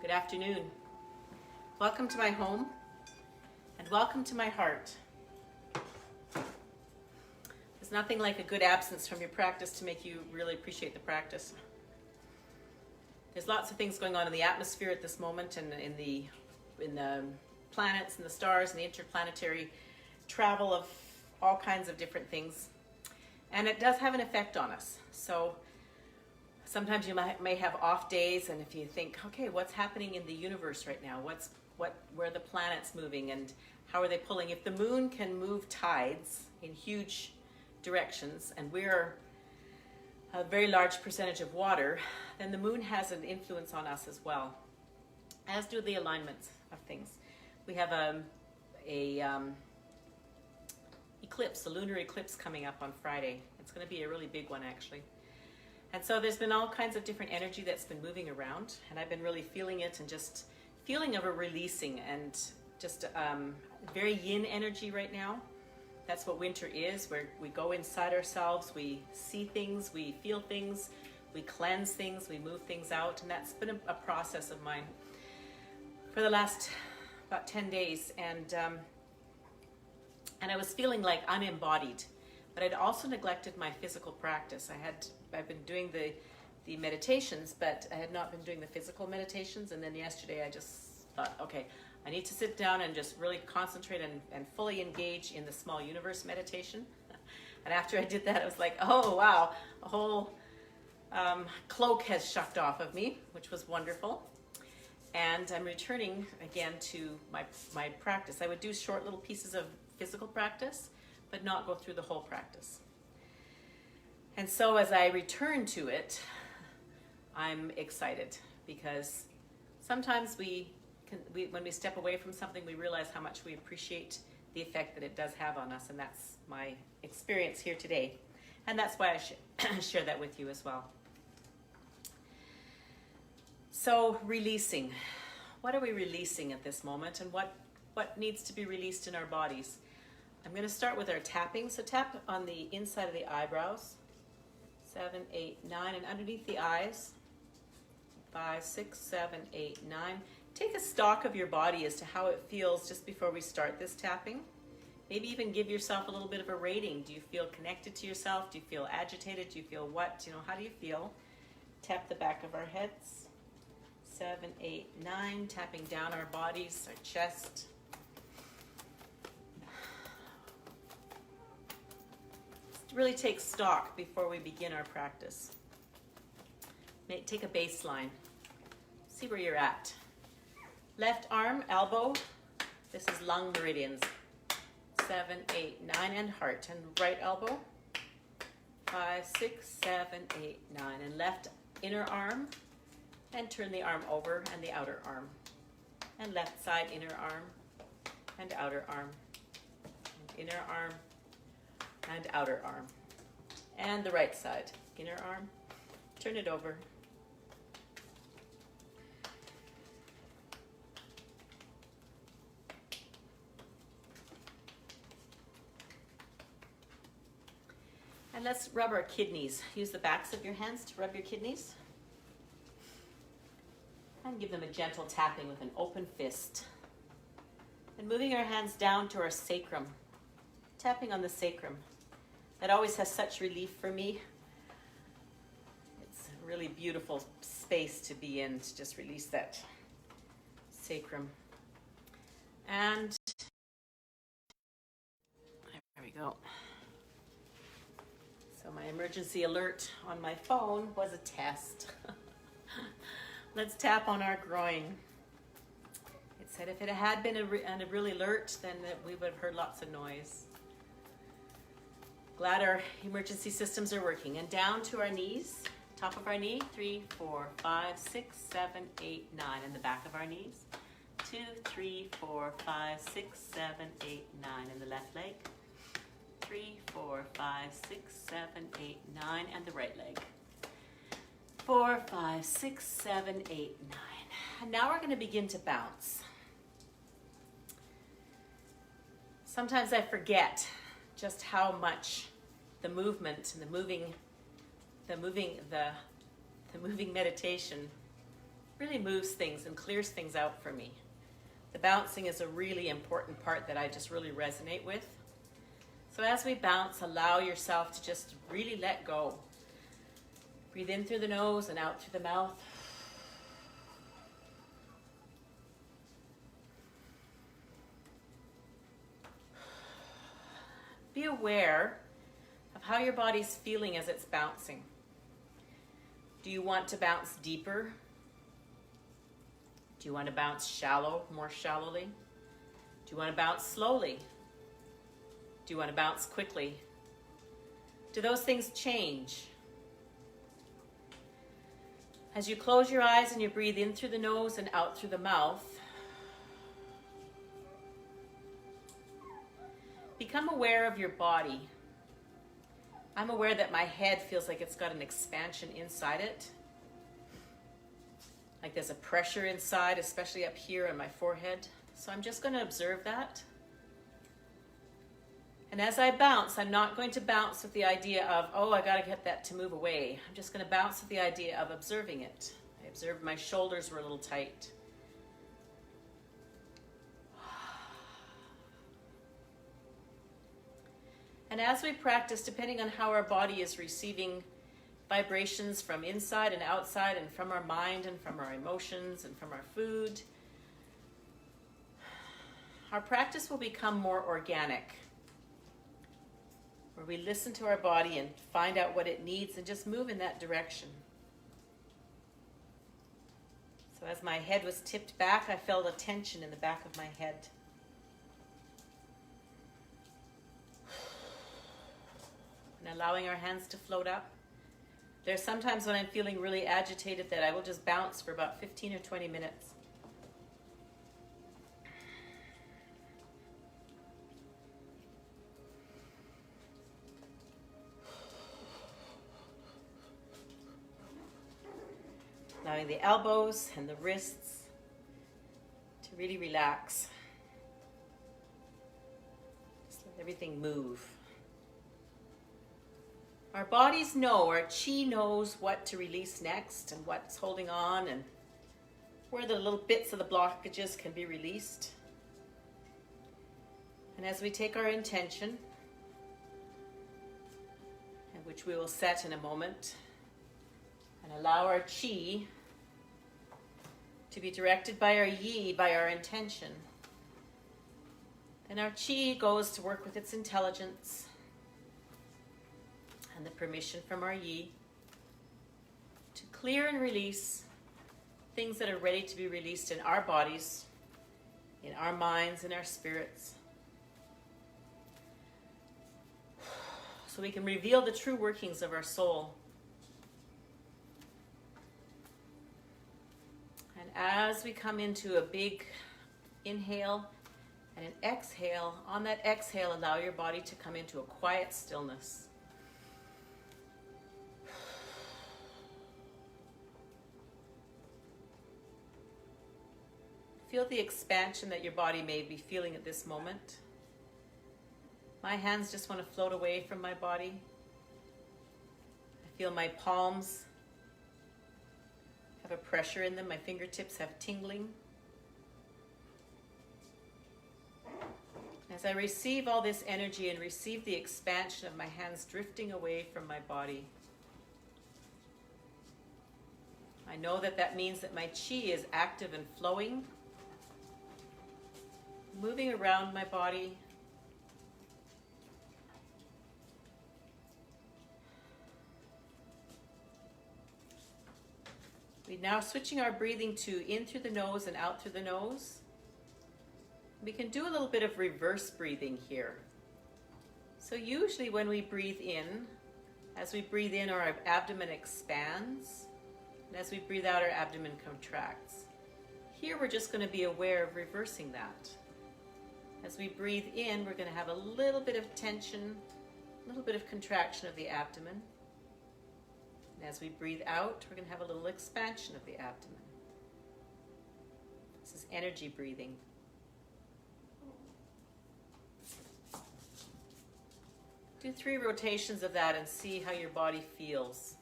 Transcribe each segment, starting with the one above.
Good afternoon. Welcome to my home and welcome to my heart. There's nothing like a good absence from your practice to make you really appreciate the practice. There's lots of things going on in the atmosphere at this moment and in the planets and the stars and the interplanetary travel of all kinds of different things. And it does have an effect on us. So sometimes you may have off days, and if you think, okay, what's happening in the universe right now? Where are the planets moving and how are they pulling? If the moon can move tides in huge directions, and we're a very large percentage of water, then the moon has an influence on us as well, as do the alignments of things. We have a lunar eclipse coming up on Friday. It's going to be a really big one, actually. And so there's been all kinds of different energy that's been moving around, and I've been really feeling it and just feeling of a releasing and just very yin energy right now. That's what winter is, where we go inside ourselves, we see things, we feel things, we cleanse things, we move things out, and that's been a process of mine for the last about 10 days, and I was feeling like unembodied, but I'd also neglected my physical practice. I've been doing the meditations, but I had not been doing the physical meditations, and then yesterday I just thought, okay, I need to sit down and just really concentrate and fully engage in the small universe meditation. And after I did that, I was like, oh wow, a whole cloak has shucked off of me, which was wonderful. And I'm returning again to my practice. I would do short little pieces of physical practice, but not go through the whole practice. And so as I return to it, I'm excited, because sometimes when we step away from something, we realize how much we appreciate the effect that it does have on us, and that's my experience here today. And that's why I share that with you as well. So releasing. What are we releasing at this moment, and what needs to be released in our bodies? I'm going to start with our tapping. So tap on the inside of the eyebrows. 7, 8, 9, and underneath the eyes. 5, 6, 7, 8, 9. Take a stock of your body as to how it feels just before we start this tapping. Maybe even give yourself a little bit of a rating. Do you feel connected to yourself? Do you feel agitated? Do you feel what? How do you feel? Tap the back of our heads. 7, 8, 9. Tapping down our bodies, our chest. Really take stock before we begin our practice. Take a baseline. See where you're at. Left arm, elbow. This is lung meridians. 7, 8, 9, and heart. And right elbow. 5, 6, 7, 8, 9. And left inner arm. And turn the arm over and the outer arm. And left side inner arm and outer arm. And inner arm and outer arm. And the right side, inner arm, turn it over. And let's rub our kidneys. Use the backs of your hands to rub your kidneys. And give them a gentle tapping with an open fist. And moving our hands down to our sacrum. Tapping on the sacrum. That always has such relief for me. It's a really beautiful space to be in, to just release that sacrum. And there we go. So my emergency alert on my phone was a test. Let's tap on our groin. It said if it had been a real alert, then we would have heard lots of noise. Glad our emergency systems are working. And down to our knees, top of our knee, 3, 4, 5, 6, 7, 8, 9. And the back of our knees, 2, 3, 4, 5, 6, 7, 8, 9. And the left leg, 3, 4, 5, 6, 7, 8, 9. And the right leg, 4, 5, 6, 7, 8, 9. And now we're going to begin to bounce. Sometimes I forget just how much the movement and the moving meditation really moves things and clears things out for me. The bouncing is a really important part that I just really resonate with. So as we bounce, allow yourself to just really let go. Breathe in through the nose and out through the mouth. Be aware of how your body's feeling as it's bouncing. Do you want to bounce deeper? Do you want to bounce more shallowly? Do you want to bounce slowly? Do you want to bounce quickly? Do those things change? As you close your eyes and you breathe in through the nose and out through the mouth, become aware of your body. I'm aware that my head feels like it's got an expansion inside it. Like there's a pressure inside, especially up here on my forehead. So I'm just going to observe that. And as I bounce, I'm not going to bounce with the idea of, oh, I got to get that to move away. I'm just going to bounce with the idea of observing it. I observed my shoulders were a little tight. And as we practice, depending on how our body is receiving vibrations from inside and outside and from our mind and from our emotions and from our food, our practice will become more organic, where we listen to our body and find out what it needs and just move in that direction. So as my head was tipped back, I felt a tension in the back of my head. And allowing our hands to float up. There's sometimes when I'm feeling really agitated that I will just bounce for about 15 or 20 minutes. Allowing the elbows and the wrists to really relax. Just let everything move. Our bodies know, our chi knows what to release next and what's holding on and where the little bits of the blockages can be released. And as we take our intention, and which we will set in a moment, and allow our chi to be directed by our yi, by our intention, then our chi goes to work with its intelligence and the permission from our yi to clear and release things that are ready to be released in our bodies, in our minds, in our spirits. So we can reveal the true workings of our soul. And as we come into a big inhale and an exhale, on that exhale, allow your body to come into a quiet stillness. Feel the expansion that your body may be feeling at this moment. My hands just want to float away from my body. I feel my palms have a pressure in them. My fingertips have tingling. As I receive all this energy and receive the expansion of my hands drifting away from my body, I know that that means that my chi is active and flowing, moving around my body. We're now switching our breathing to in through the nose and out through the nose. We can do a little bit of reverse breathing here. So usually when we breathe in, as we breathe in, our abdomen expands, and as we breathe out, our abdomen contracts. Here we're just going to be aware of reversing that. As we breathe in, we're going to have a little bit of tension, a little bit of contraction of the abdomen. And as we breathe out, we're going to have a little expansion of the abdomen. This is energy breathing. Do 3 rotations of that and see how your body feels.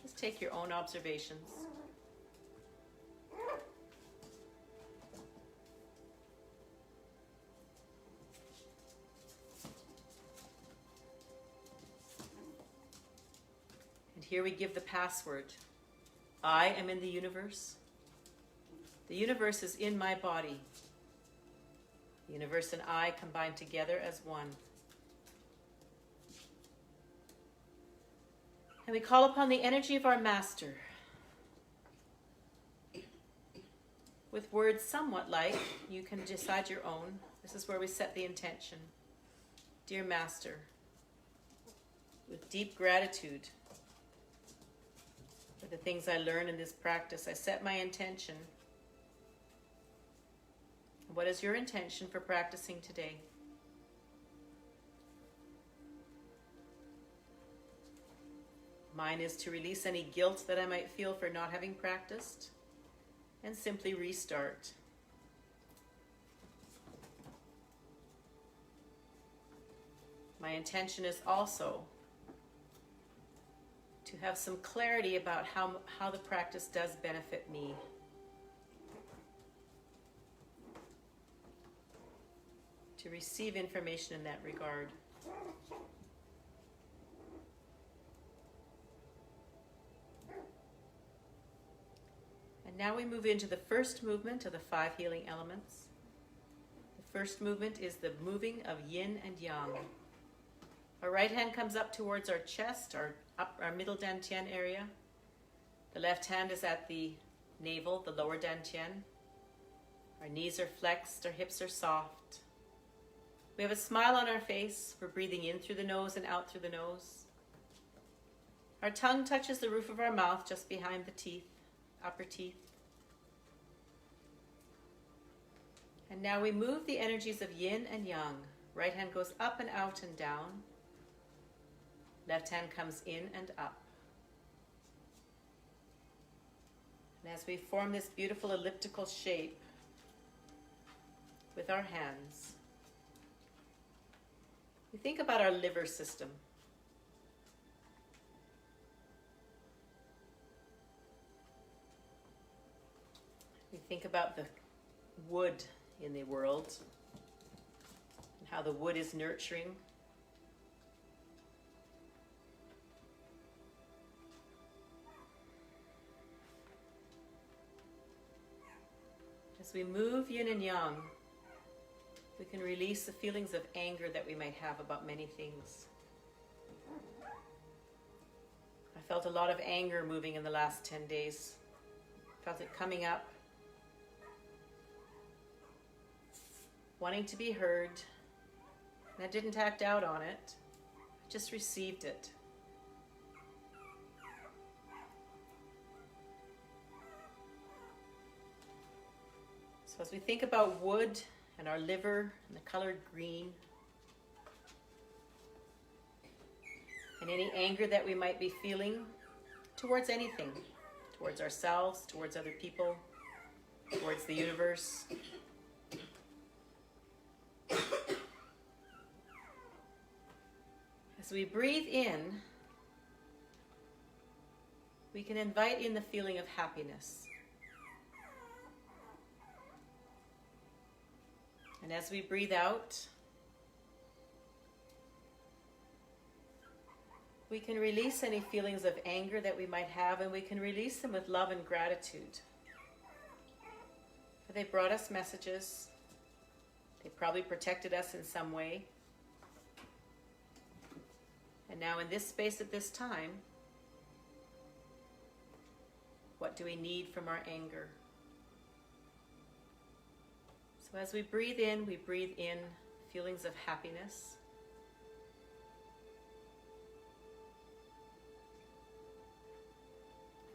Just take your own observations. here we give the password. I am in the universe. The universe is in my body. The universe and I combine together as one. And we call upon the energy of our master with words somewhat like, you can decide your own. This is where we set the intention. Dear Master, with deep gratitude for the things I learn in this practice, I set my intention. What is your intention for practicing today? Mine is to release any guilt that I might feel for not having practiced and simply restart. My intention is also to have some clarity about how the practice does benefit me. To receive information in that regard. And now we move into the first movement of the 5 healing elements. The first movement is the moving of Yin and Yang. Our right hand comes up towards our chest, our middle dantian area. The left hand is at the navel, the lower dantian. Our knees are flexed, our hips are soft. We have a smile on our face. We're breathing in through the nose and out through the nose. Our tongue touches the roof of our mouth just behind the teeth, upper teeth. And now we move the energies of Yin and Yang. Right hand goes up and out and down. Left hand comes in and up. And as we form this beautiful elliptical shape with our hands, we think about our liver system. We think about the wood in the world and how the wood is nurturing. As we move Yin and Yang, we can release the feelings of anger that we might have about many things. I felt a lot of anger moving in the last 10 days. Felt it coming up. Wanting to be heard. And I didn't act out on it. I just received it. So as we think about wood and our liver and the color green, and any anger that we might be feeling towards anything, towards ourselves, towards other people, towards the universe. As we breathe in, we can invite in the feeling of happiness. And as we breathe out, we can release any feelings of anger that we might have, and we can release them with love and gratitude. For they brought us messages. They probably protected us in some way. And now in this space at this time, what do we need from our anger? So as we breathe in feelings of happiness.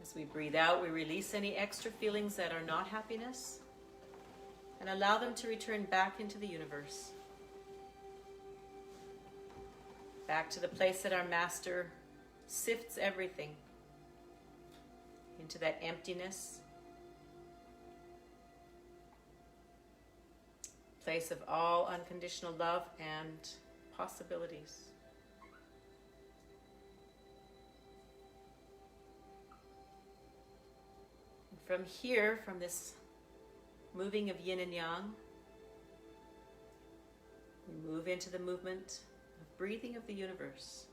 As we breathe out, we release any extra feelings that are not happiness and allow them to return back into the universe. Back to the place that our Master sifts everything into that emptiness, place of all unconditional love and possibilities. And from here, from this moving of Yin and Yang, we move into the movement of breathing of the universe.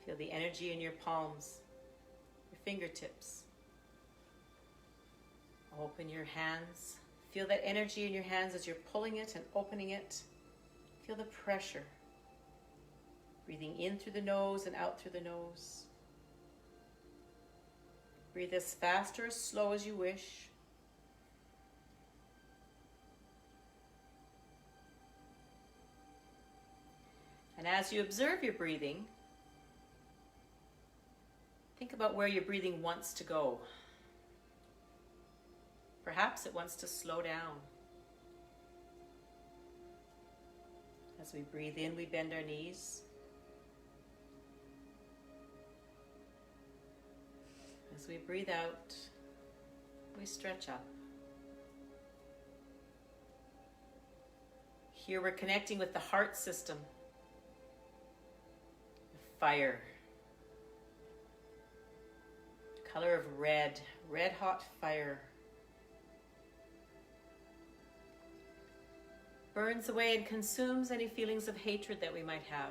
Feel the energy in your palms, your fingertips. Open your hands. Feel that energy in your hands as you're pulling it and opening it. Feel the pressure. Breathing in through the nose and out through the nose. Breathe as fast or as slow as you wish. And as you observe your breathing, think about where your breathing wants to go. Perhaps it wants to slow down. As we breathe in, we bend our knees. As we breathe out, we stretch up. Here we're connecting with the heart system. Fire. The color of red, red hot fire. Burns away and consumes any feelings of hatred that we might have.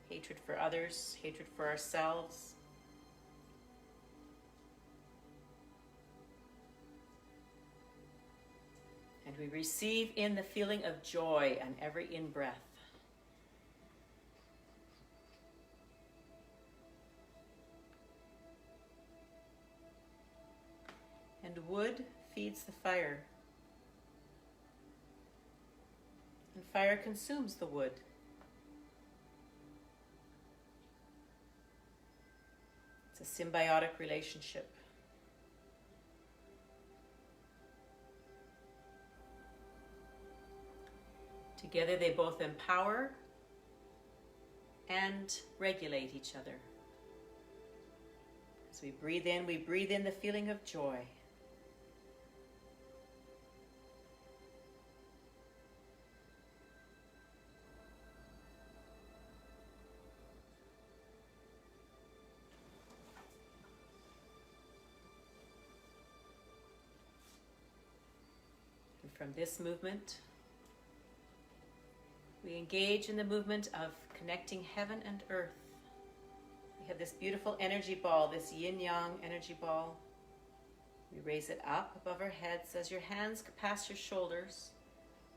Hatred for others, hatred for ourselves. And we receive in the feeling of joy on every in-breath. And wood feeds the fire. And fire consumes the wood. It's a symbiotic relationship. Together they both empower and regulate each other. As we breathe in the feeling of joy. And from this movement, we engage in the movement of connecting heaven and earth. We have this beautiful energy ball, this Yin Yang energy ball. We raise it up above our heads as your hands pass your shoulders.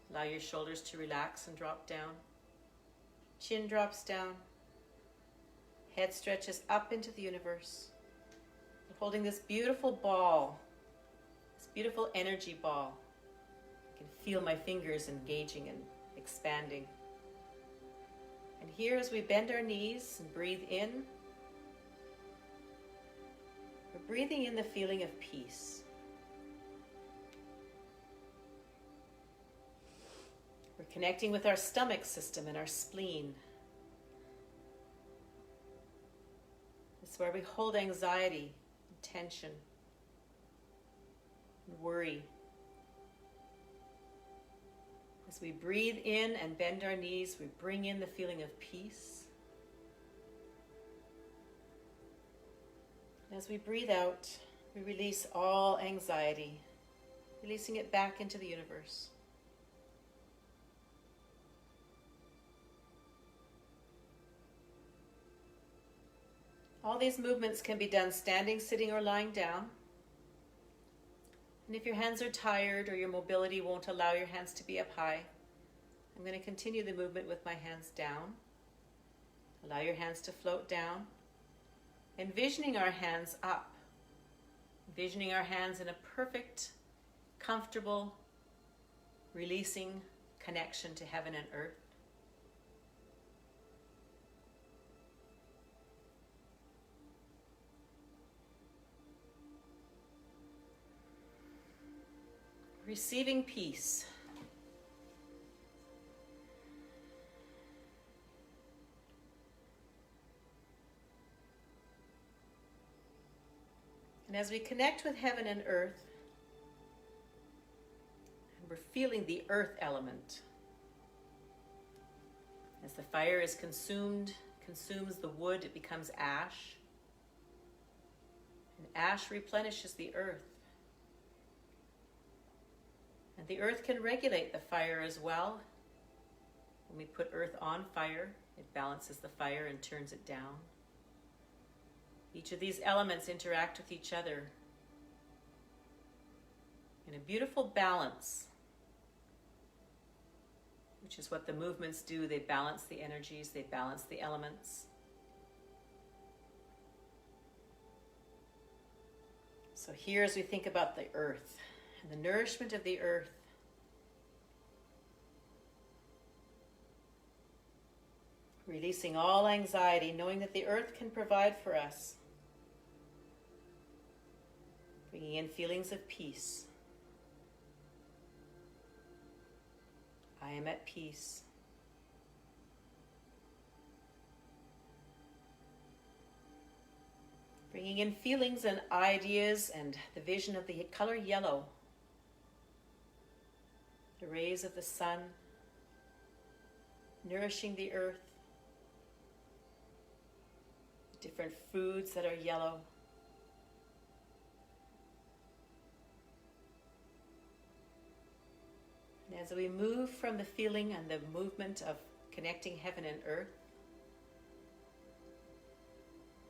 Allow your shoulders to relax and drop down. Chin drops down. Head stretches up into the universe. We're holding this beautiful ball, this beautiful energy ball. I can feel my fingers engaging and expanding. And here as we bend our knees and breathe in, we're breathing in the feeling of peace. We're connecting with our stomach system and our spleen. It's where we hold anxiety, and tension, and worry. As we breathe in and bend our knees, we bring in the feeling of peace. As we breathe out, we release all anxiety, releasing it back into the universe. All these movements can be done standing, sitting, or lying down. And if your hands are tired or your mobility won't allow your hands to be up high, I'm going to continue the movement with my hands down. Allow your hands to float down. Envisioning our hands up. Envisioning our hands in a perfect, comfortable, releasing connection to heaven and earth. Receiving peace. And as we connect with heaven and earth, we're feeling the earth element. As the fire is consumes the wood, it becomes ash. And ash replenishes the earth. And the earth can regulate the fire as well. When we put earth on fire, it balances the fire and turns it down. Each of these elements interact with each other in a beautiful balance, which is what the movements do. They balance the energies, they balance the elements. So here, as we think about the earth and the nourishment of the earth, releasing all anxiety, knowing that the earth can provide for us, bringing in feelings of peace. I am at peace. Bringing in feelings and ideas and the vision of the color yellow, the rays of the sun, nourishing the earth, different foods that are yellow. And as we move from the feeling and the movement of connecting heaven and earth,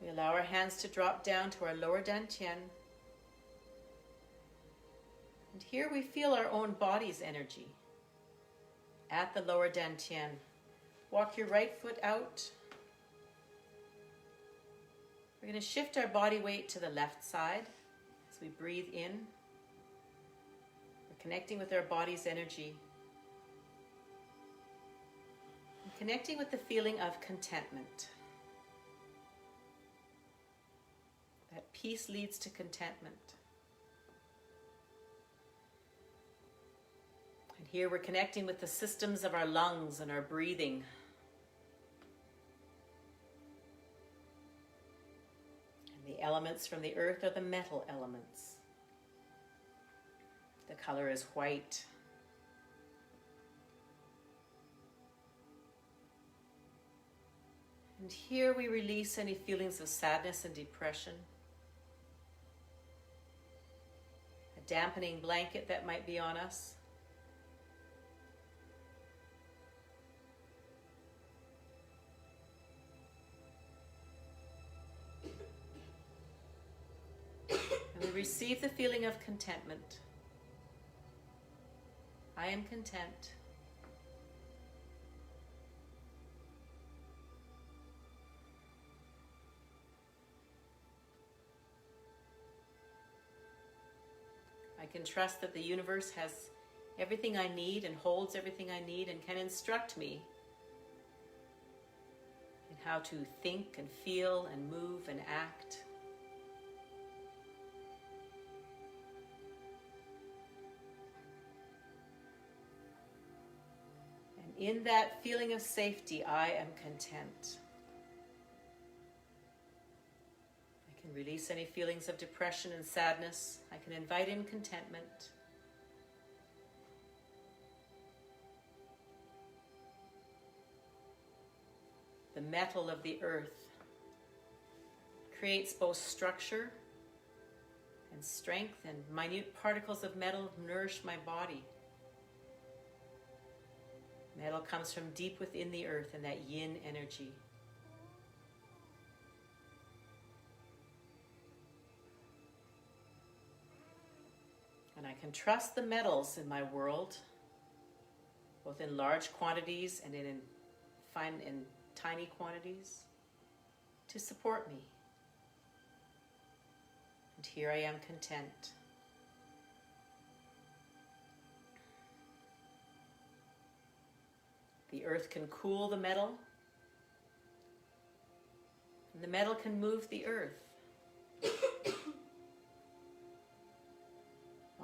we allow our hands to drop down to our lower dantian. And here we feel our own body's energy at the lower dantian. Walk your right foot out. We're going to shift our body weight to the left side as we breathe in. We're connecting with our body's energy. And connecting with the feeling of contentment. That peace leads to contentment. And here we're connecting with the systems of our lungs and our breathing. And the elements from the earth are the metal elements. The color is white. And here we release any feelings of sadness and depression. A dampening blanket that might be on us. And we receive the feeling of contentment. I am content. I can trust that the universe has everything I need and holds everything I need and can instruct me in how to think and feel and move and act. And in that feeling of safety, I am content. I can release any feelings of depression and sadness. I can invite in contentment. The metal of the earth creates both structure and strength, and minute particles of metal nourish my body. Metal comes from deep within the earth and that yin energy. And I can trust the metals in my world, both in large quantities and in tiny quantities, to support me. And here I am content. The earth can cool the metal, and the metal can move the earth.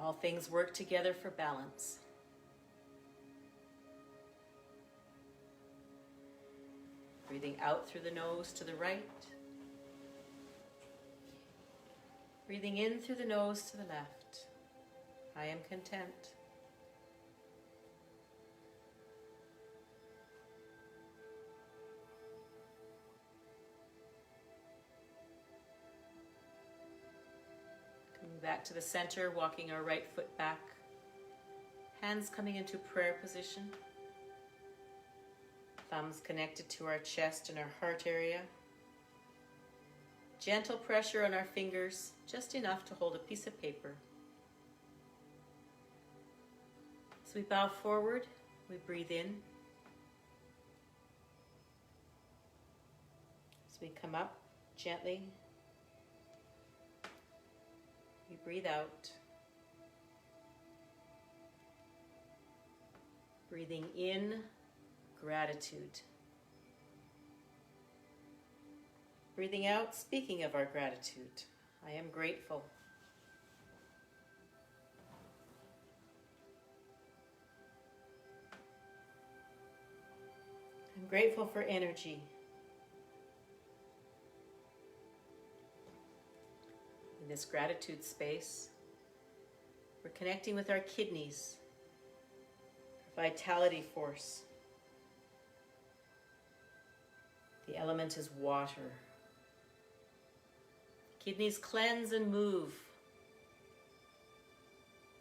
All things work together for balance. Breathing out through the nose to the right. Breathing in through the nose to the left. I am content. Coming back to the center, walking our right foot back. Hands coming into prayer position. Thumbs connected to our chest and our heart area. Gentle pressure on our fingers, just enough to hold a piece of paper. As we bow forward, we breathe in. As we come up gently, we breathe out. Breathing in, gratitude. Breathing out, speaking of our gratitude. I am grateful. I'm grateful for energy. In this gratitude space, we're connecting with our kidneys, our vitality force. The element is water. Kidneys cleanse and move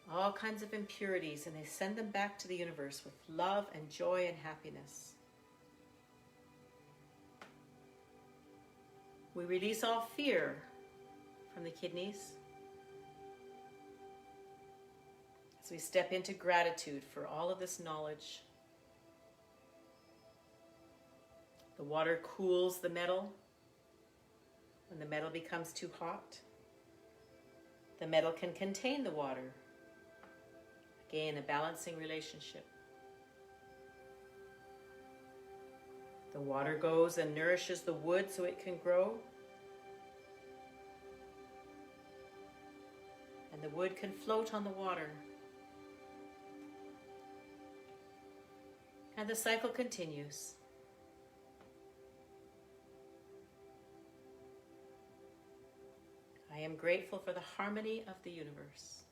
all kinds of impurities, and they send them back to the universe with love and joy and happiness. We release all fear from the kidneys as we step into gratitude for all of this knowledge. The water cools the metal. When the metal becomes too hot, the metal can contain the water. Again, a balancing relationship. The water goes and nourishes the wood so it can grow. And the wood can float on the water. And the cycle continues. I am grateful for the harmony of the universe.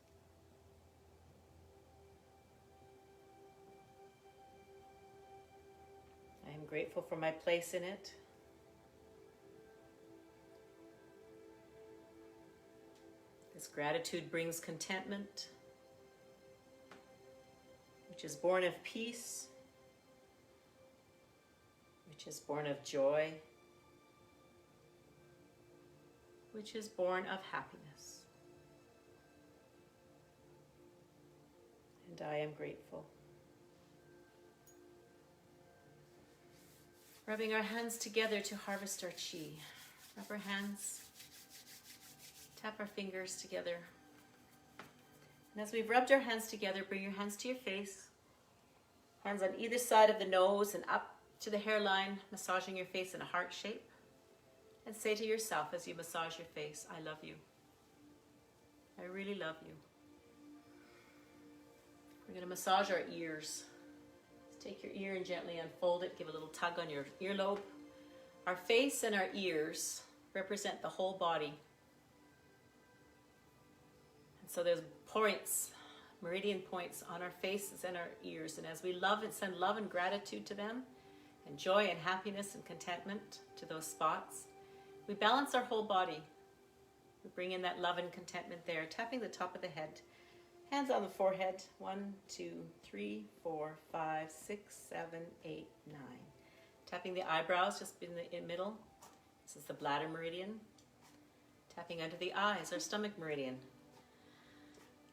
I am grateful for my place in it. This gratitude brings contentment, which is born of peace, which is born of joy, which is born of happiness. And I am grateful. Rubbing our hands together to harvest our chi. Rub our hands, tap our fingers together. And as we've rubbed our hands together, bring your hands to your face. Hands on either side of the nose and up to the hairline, massaging your face in a heart shape. And say to yourself as you massage your face, I love you. I really love you. We're going to massage our ears. Let's take your ear and gently unfold it. Give a little tug on your earlobe. Our face and our ears represent the whole body. And so there's points, meridian points on our faces and our ears. And as we love and send love and gratitude to them, and joy and happiness and contentment to those spots, we balance our whole body. We bring in that love and contentment there, tapping the top of the head. Hands on the forehead. 1, 2, 3, 4, 5, 6, 7, 8, 9. Tapping the eyebrows just in the middle. This is the Bladder Meridian. Tapping under the eyes, our stomach meridian.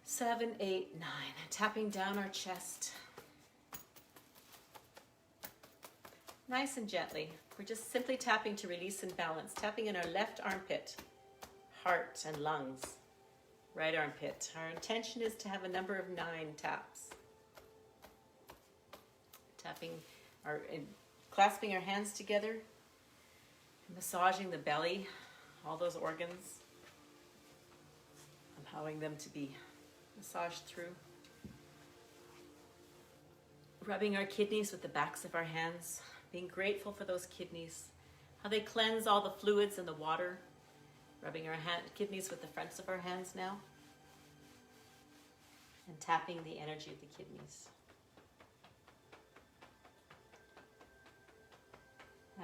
7, 8, 9. Tapping down our chest. Nice and gently. We're just simply tapping to release and balance. Tapping in our left armpit, heart and lungs, right armpit. Our intention is to have a number of 9 taps. Clasping our hands together, massaging the belly, all those organs, allowing them to be massaged through. Rubbing our kidneys with the backs of our hands. Being grateful for those kidneys, how they cleanse all the fluids and the water. Rubbing our kidneys with the fronts of our hands now. And tapping the energy of the kidneys.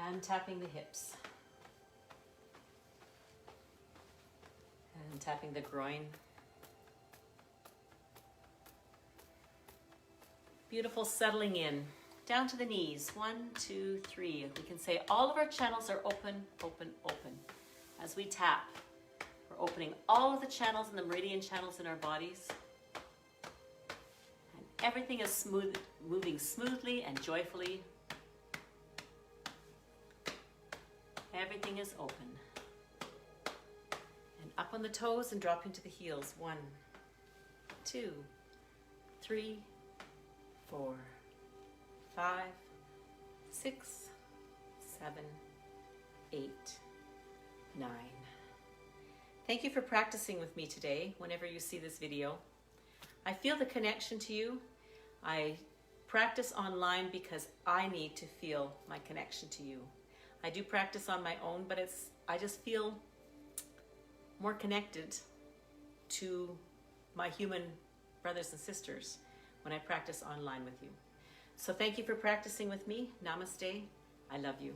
And tapping the hips. And tapping the groin. Beautiful, settling in. Down to the knees. 1, 2, 3. We can say all of our channels are open, open, open. As we tap, we're opening all of the channels and the meridian channels in our bodies. And everything is smooth, moving smoothly and joyfully. Everything is open. And up on the toes and drop into the heels. 1, 2, 3, 4, 5, 6, 7, 8, 9. Thank you for practicing with me today whenever you see this video. I feel the connection to you. I practice online because I need to feel my connection to you. I do practice on my own, but I just feel more connected to my human brothers and sisters when I practice online with you. So thank you for practicing with me. Namaste. I love you.